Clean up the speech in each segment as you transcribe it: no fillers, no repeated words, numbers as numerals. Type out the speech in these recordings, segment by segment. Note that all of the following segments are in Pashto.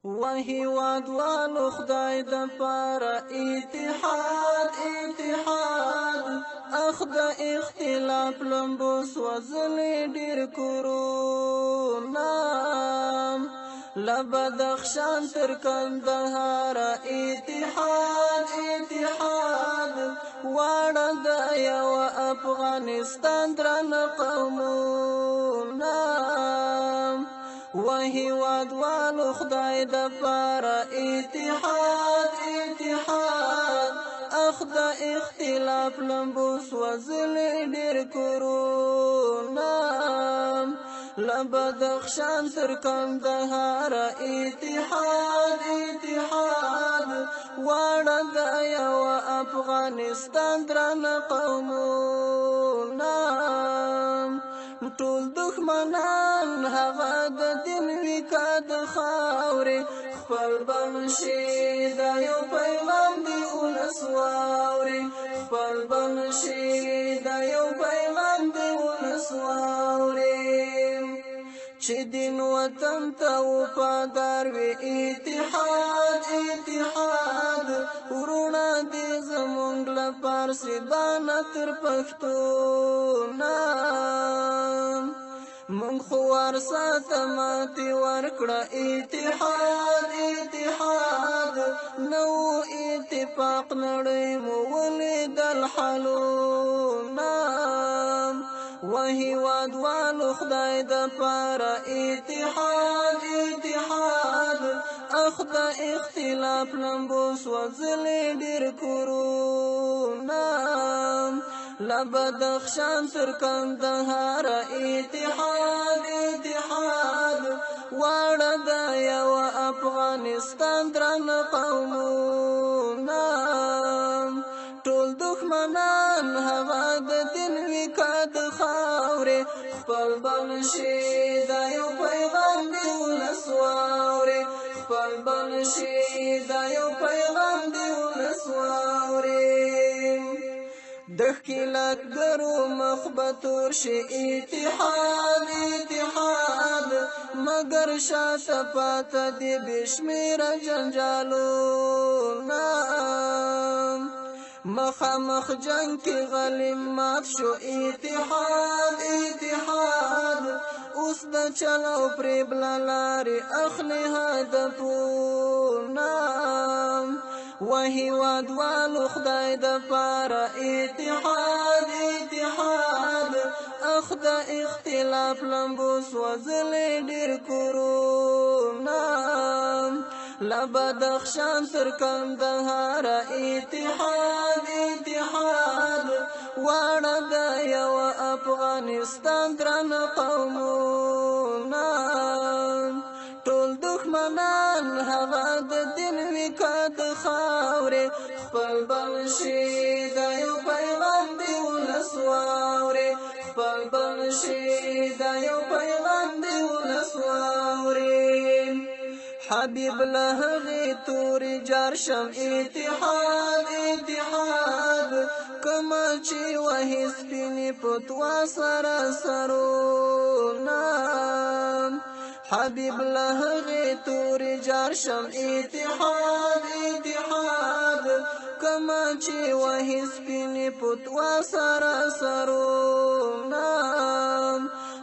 وهیواد والو خدای د پاره اتحاد اتحاد اخ د اختلاف لمبو سوځلې ډېر کورونه لبدخشان تر کندهار اتحاد اتحاد واړه د یو افغانستان درنه قومونه وهیواد والو خدای د پاره اتحاد اتحاد اخ د اختلاف لمبو سوځلې ډېر کورونه لبدخشان تر کندهار اتحاد اتحاد واړه د یو افغانستان درنه قومونه ټول دښمنان هغه د دین وي که د خاورې خپل بنشي دا یو پیغام دی ولس واوري خپل بنشي دا یو پیغام دی ولس واوري چې دین وطن ته وفادار وي اتحاد اتحاد ورونه دې زمونږ له پارسیبانه تر پښتونه مونږ خو ورساته ماتې ورکړه اتحاد اتحاد نو اتفاق نړۍ مو ولیدل حلونه وهیواد والو خدای د پاره اتحاد اتحاد اخ د اختلاف لمبو سوځلې ډېر کورونه لبدخشان تر کندهار اتحاد اتحاد واړه د یو افغانستان درنه قومونه ټول دښمنان هغه د دین وي که د خاورې خپل بنشي دا یو پیغام دی ولس واوري خپل بنشي دا یو پیغام دی ولس واوري دښکې لښکرو مخ به تور شي اتحاد اتحاد مګر شاته پاته دي بې شمېره جنجالونه مخامخ جنگ کې غلیم مات شو اتحاد اتحاد اوس د چل او پرېبله لارې اخلي هدفونه وهیواد والو خدای د پاره اتحاد اتحاد اخ د اختلاف لمبو سوځلې ډېر کورونه لبدخشان تر کندهار اتحاد اتحاد واړه د یو افغانستان درنه قومونه ټول دښمنان هغه د دین وي که د خاورې خپل بنشي دا یو پیغام دی ولس واوري خپل بنشي دا یو پیغام دی ولس واوري حبیب له هغې تورې جار شم اتحاد اتحاد کما چې وهي سپینې فتوا سره سرونه حبیب له هغې تورې جار شم اتحاد اتحاد کما چې وهي سپینې فتوا سره سرونه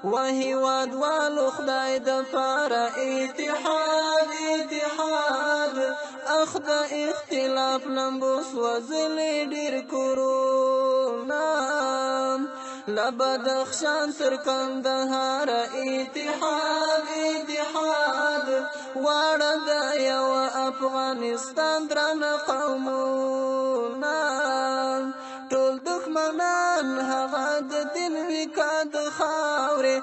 وهیواد والو خدای د پاره اتحاد اتحاد اخ د اختلاف لمبو سوځلې ډېر کورونه لبدخشان تر کندهار اتحاد اتحاد واړه د یو افغانستان درنه قومونه ټول دښمنان هغه د دین وي که د خاورې